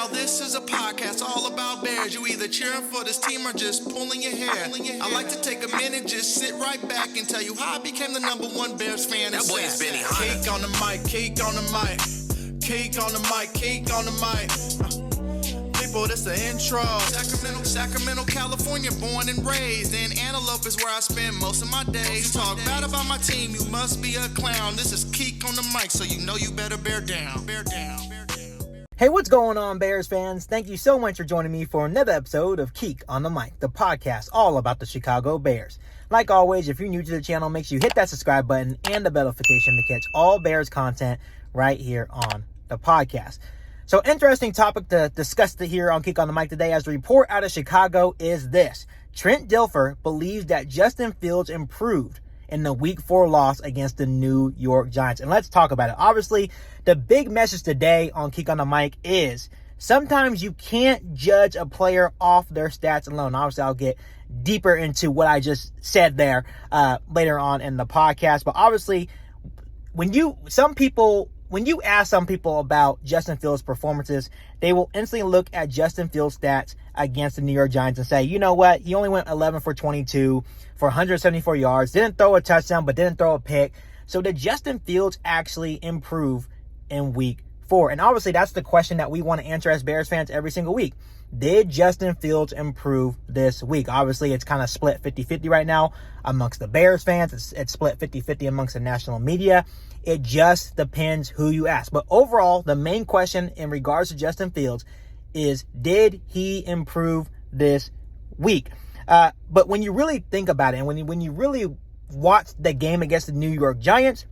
Now this is a podcast all about Bears. You either cheering for this team or just pulling your hair. I like to take a minute, just sit right back and tell you how I became the #1 Bears fan. That boy is Benny Hunter. Cake on the mic, cake on the mic, cake on the mic, cake on the mic. People, this the intro. Sacramento, California, born and raised. And Antelope is where I spend most of my days. You talk bad about my team, you must be a clown. This is Keek on the mic, so you know you better bear down. Bear down. Hey, what's going on, Bears fans? Thank you so much for joining me for another episode of Keek on the Mic, the podcast all about the Chicago Bears. Like always, if you're new to the channel, make sure you hit that subscribe button and the bell notification to catch all Bears content right here on the podcast. So, interesting topic to discuss here on Keek on the Mic today, as the report out of Chicago is this. Trent Dilfer believes that Justin Fields improved in the Week 4 loss against the New York Giants. And let's talk about it. Obviously, the big message today on Keek on the Mic is sometimes you can't judge a player off their stats alone. Obviously, I'll get deeper into what I just said there later on in the podcast. But obviously, when you ask some people about Justin Fields' performances, they will instantly look at Justin Fields' stats against the New York Giants and say, you know what? He only went 11 for 22 for 174 yards, didn't throw a touchdown, but didn't throw a pick. So did Justin Fields actually improve in Week 4? And obviously, that's the question that we want to answer as Bears fans every single week. Did Justin Fields improve this week? Obviously, it's kind of split 50-50 right now amongst the Bears fans. It's split 50-50 amongst the national media. It just depends who you ask. But overall, the main question in regards to Justin Fields is, did he improve this week? But when you really think about it, and when you really watch the game against the New York Giants,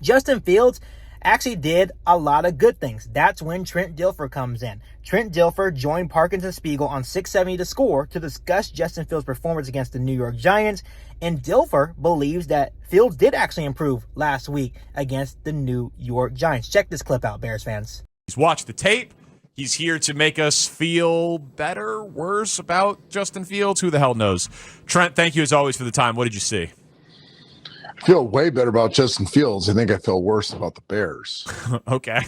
Justin Fields actually did a lot of good things. That's when Trent Dilfer comes in. Trent Dilfer joined Parkins Spiegel on 670 to Score to discuss Justin Fields' performance against the New York Giants. And Dilfer believes that Fields did actually improve last week against the New York Giants. Check this clip out, Bears fans. He's watched the tape. He's here to make us feel better, worse about Justin Fields. Who the hell knows? Trent, thank you as always for the time. What did you see? I feel way better about Justin Fields. I think I feel worse about the Bears. Okay.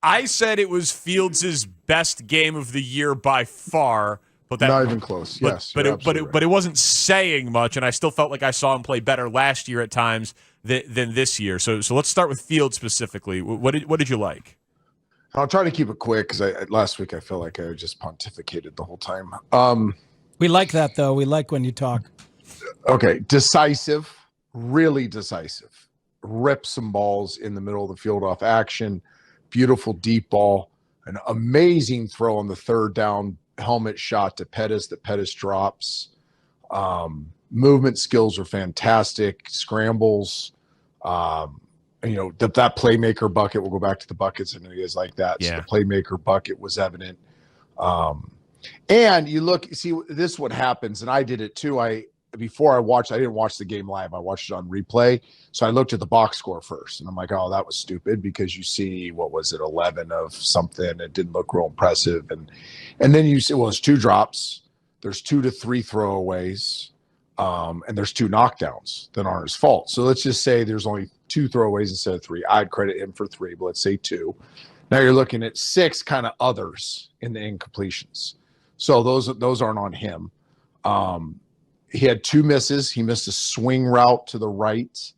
I said it was Fields' best game of the year by far. But that, not even close. Yes, but it wasn't saying much, and I still felt like I saw him play better last year at times than this year. So let's start with Fields specifically. What did you like? I'll try to keep it quick because last week I felt like I just pontificated the whole time. We like that though. We like when you talk. Okay, decisive, really decisive. Rip some balls in the middle of the field off action. Beautiful deep ball. An amazing throw on the third down. Helmet shot to Pettis that Pettis drops. Movement skills are fantastic. Scrambles. That playmaker bucket, we'll go back to the buckets. I know you guys like that. Yeah. So the playmaker bucket was evident. And you look, see, this is what happens. And I did it too. Before I didn't watch the game live. I watched it on replay. So I looked at the box score first. And I'm like, oh, that was stupid, because you see, 11 of something. It didn't look real impressive. And then you see, well, it's 2 drops. There's 2 to 3 throwaways. And there's 2 knockdowns that aren't his fault. So let's just say there's only 2 throwaways instead of 3. I'd credit him for 3, but let's say 2. Now you're looking at 6 kind of others in the incompletions. So those aren't on him. He had 2 misses. He missed a swing route to the right,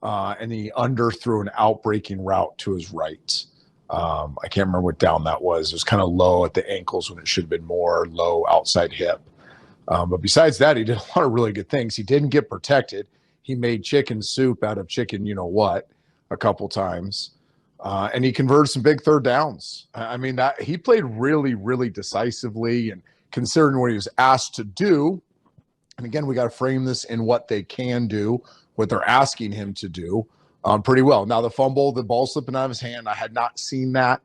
and he underthrew an outbreaking route to his right. I can't remember what down that was. It was kind of low at the ankles when it should have been more low outside hip. But besides that, he did a lot of really good things. He didn't get protected. He made chicken soup out of chicken, a couple times. And he converted some big third downs. I mean, that he played really, really decisively, and considering what he was asked to do. And again, we got to frame this in what they can do, what they're asking him to do, pretty well. Now, the fumble, the ball slipping out of his hand, I had not seen that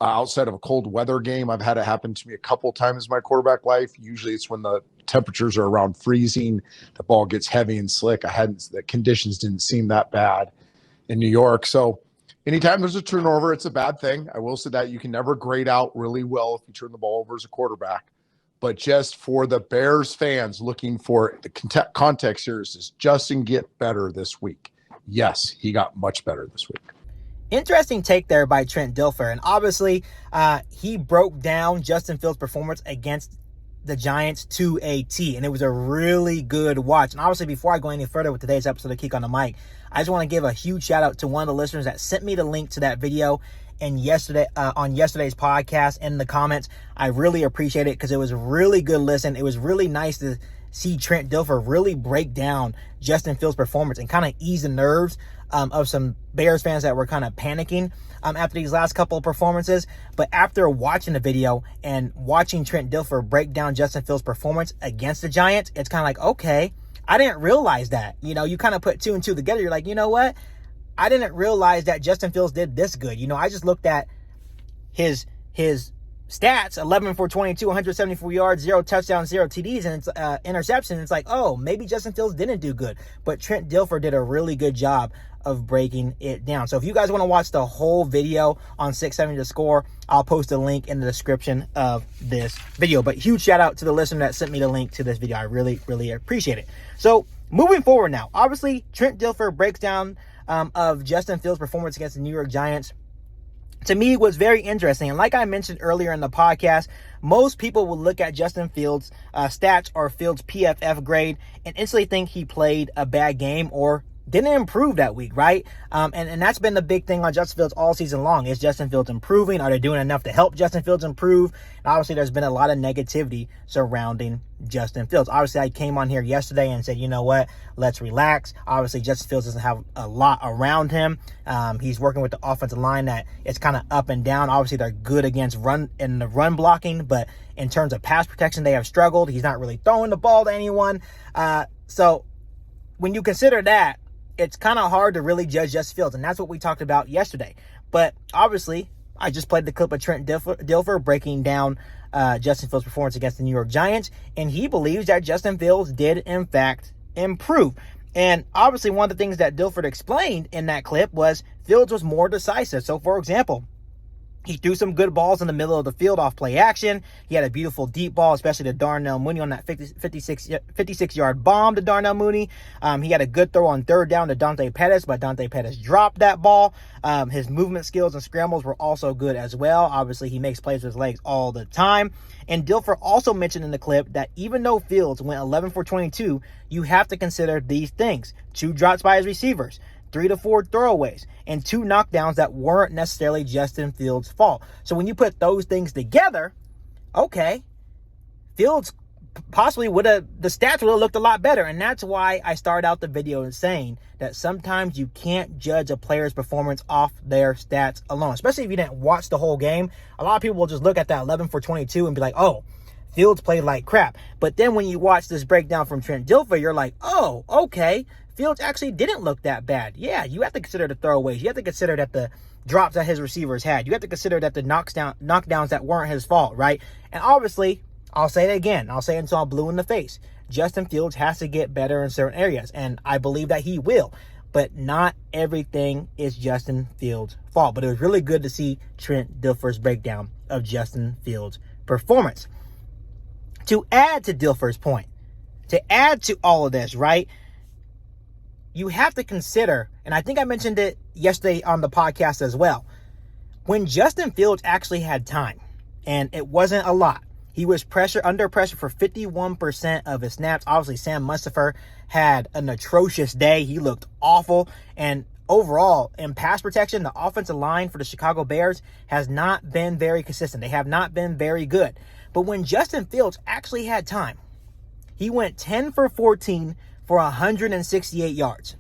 outside of a cold weather game. I've had it happen to me a couple of times in my quarterback life. Usually it's when the temperatures are around freezing, the ball gets heavy and slick. The conditions didn't seem that bad in New York. So anytime there's a turnover, it's a bad thing. I will say that you can never grade out really well if you turn the ball over as a quarterback. But just for the Bears fans looking for the context here, is Justin get better this week? Yes, he got much better this week. Interesting take there by Trent Dilfer. And obviously, he broke down Justin Fields' performance against the Giants to a T. And it was a really good watch. And obviously, before I go any further with today's episode of Kick on the Mic, I just want to give a huge shout out to one of the listeners that sent me the link to that video and on yesterday's podcast in the comments. I really appreciate it because it was a really good listen. It was really nice to see Trent Dilfer really break down Justin Fields' performance and kind of ease the nerves of some Bears fans that were kind of panicking after these last couple of performances. But after watching the video and watching Trent Dilfer break down Justin Fields' performance against the Giants, it's kind of like, okay, I didn't realize that. You know, you kind of put two and two together. You're like, you know what? I didn't realize that Justin Fields did this good. You know, I just looked at his stats, 11 for 22, 174 yards, 0 touchdowns, 0 TDs, and it's interception. It's like, oh, maybe Justin Fields didn't do good. But Trent Dilfer did a really good job of breaking it down. So if you guys want to watch the whole video on 670 The Score, I'll post a link in the description of this video. But huge shout out to the listener that sent me the link to this video. I really, really appreciate it. So moving forward now, obviously Trent Dilfer breaks down of Justin Fields' performance against the New York Giants. To me, was very interesting. And like I mentioned earlier in the podcast, most people will look at Justin Fields' stats or Fields' PFF grade and instantly think he played a bad game or didn't improve that week, right? And that's been the big thing on Justin Fields all season long. Is Justin Fields improving? Are they doing enough to help Justin Fields improve? And obviously, there's been a lot of negativity surrounding Justin Fields. Obviously, I came on here yesterday and said, you know what? Let's relax. Obviously, Justin Fields doesn't have a lot around him. He's working with the offensive line that it's kind of up and down. Obviously, they're good against run blocking, but in terms of pass protection, they have struggled. He's not really throwing the ball to anyone. So when you consider that, it's kind of hard to really judge Justin Fields, and that's what we talked about yesterday. But obviously, I just played the clip of Trent Dilfer breaking down Justin Fields' performance against the New York Giants, and he believes that Justin Fields did, in fact, improve. And obviously, one of the things that Dilfer explained in that clip was Fields was more decisive. So, for example, he threw some good balls in the middle of the field off play action. He had a beautiful deep ball, especially to Darnell Mooney on that 56-yard bomb to Darnell Mooney. He had a good throw on third down to Dante Pettis, but Dante Pettis dropped that ball. His movement skills and scrambles were also good as well. Obviously, he makes plays with his legs all the time. And Dilfer also mentioned in the clip that even though Fields went 11 for 22, you have to consider these things. 2 drops by his receivers, 3 to 4 throwaways, and 2 knockdowns that weren't necessarily Justin Fields' fault. So when you put those things together, okay, Fields possibly the stats would have looked a lot better. And that's why I started out the video saying that sometimes you can't judge a player's performance off their stats alone, especially if you didn't watch the whole game. A lot of people will just look at that 11 for 22 and be like, oh, Fields played like crap. But then when you watch this breakdown from Trent Dilfer, you're like, oh, okay, Fields actually didn't look that bad. Yeah, you have to consider the throwaways. You have to consider that the drops that his receivers had. You have to consider that the knockdowns that weren't his fault, right? And obviously, I'll say it again. I'll say it until I'm blue in the face. Justin Fields has to get better in certain areas, and I believe that he will. But not everything is Justin Fields' fault. But it was really good to see Trent Dilfer's breakdown of Justin Fields' performance. To add to Dilfer's point, to add to all of this, right? You have to consider, and I think I mentioned it yesterday on the podcast as well, when Justin Fields actually had time, and it wasn't a lot. He was under pressure for 51% of his snaps. Obviously, Sam Mustipher had an atrocious day. He looked awful. And overall, in pass protection, the offensive line for the Chicago Bears has not been very consistent. They have not been very good. But when Justin Fields actually had time, he went 10 for 14 for 168 yards.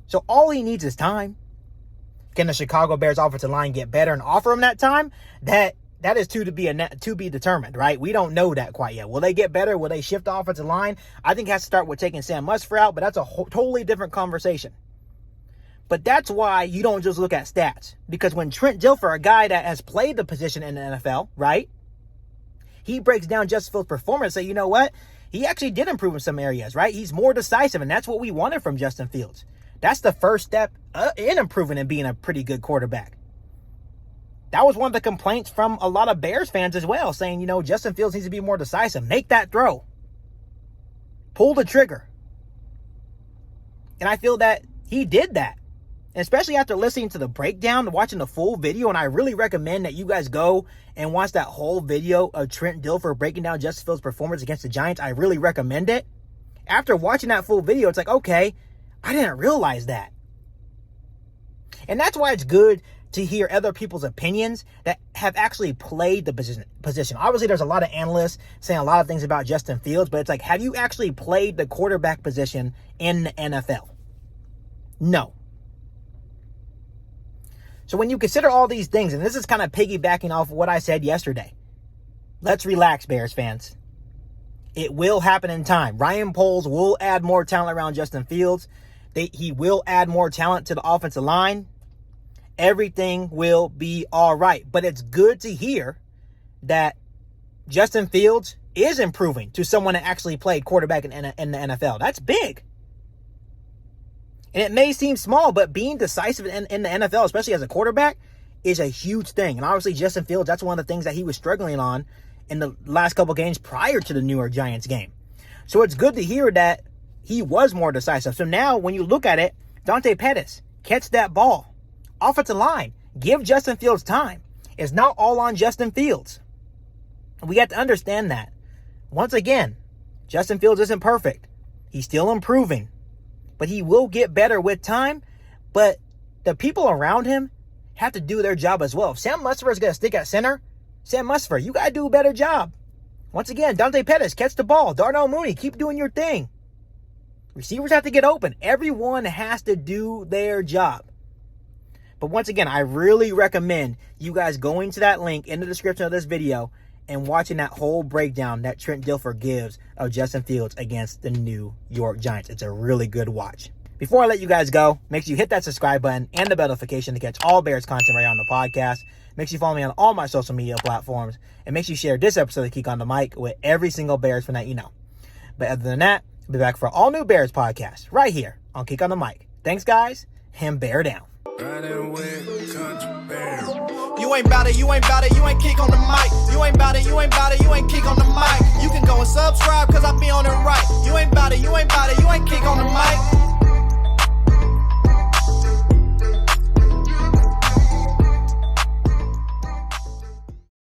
So all he needs is time. Can the Chicago Bears offensive line get better and offer him that time? That is to be determined, right? We don't know that quite yet. Will they get better? Will they shift the offensive line? I think it has to start with taking Sam Mustipher out, but that's a totally different conversation. But that's why you don't just look at stats. Because when Trent Dilfer, a guy that has played the position in the NFL, right? He breaks down Justin Fields' performance and say, you know what? He actually did improve in some areas, right? He's more decisive, and that's what we wanted from Justin Fields. That's the first step in improving and being a pretty good quarterback. That was one of the complaints from a lot of Bears fans as well, saying, you know, Justin Fields needs to be more decisive. Make that throw. Pull the trigger. And I feel that he did that. especially after listening to the breakdown, watching the full video, and I really recommend that you guys go and watch that whole video of Trent Dilfer breaking down Justin Fields' performance against the Giants. I really recommend it. After watching that full video, it's like, okay, I didn't realize that. And that's why it's good to hear other people's opinions that have actually played the position. Obviously, there's a lot of analysts saying a lot of things about Justin Fields, but it's like, have you actually played the quarterback position in the NFL? No. So when you consider all these things, and this is kind of piggybacking off what I said yesterday, let's relax, Bears fans. It will happen in time. Ryan Poles will add more talent around Justin Fields. He will add more talent to the offensive line. Everything will be all right. But it's good to hear that Justin Fields is improving to someone that actually played quarterback in the NFL. That's big. And it may seem small, but being decisive in the NFL, especially as a quarterback, is a huge thing. And obviously, Justin Fields, that's one of the things that he was struggling on in the last couple games prior to the New York Giants game. So it's good to hear that he was more decisive. So now, when you look at it, Dante Pettis, catch that ball. Offensive line, give Justin Fields time. It's not all on Justin Fields. We have to understand that. Once again, Justin Fields isn't perfect. He's still improving. But he will get better with time. But the people around him have to do their job as well. If Sam Musfer is going to stick at center, Sam Musfer, you got to do a better job. Once again, Dante Pettis, catch the ball. Darnell Mooney, keep doing your thing. Receivers have to get open. Everyone has to do their job. But once again, I really recommend you guys going to that link in the description of this video and watching that whole breakdown that Trent Dilfer gives of Justin Fields against the New York Giants. It's a really good watch. Before I let you guys go, make sure you hit that subscribe button and the bell notification to catch all Bears content right here on the podcast. Make sure you follow me on all my social media platforms. And make sure you share this episode of Kick on the Mic with every single Bears fan that you know. But other than that, I'll be back for all new Bears podcasts right here on Kick on the Mic. Thanks, guys, and bear down. You ain't bout it, you ain't bout it, you ain't kick on the mic. You ain't bout it, you ain't bout it, you ain't kick on the mic. You can go and subscribe, cause I be on it right. You ain't bout it, you ain't bout it, you ain't kick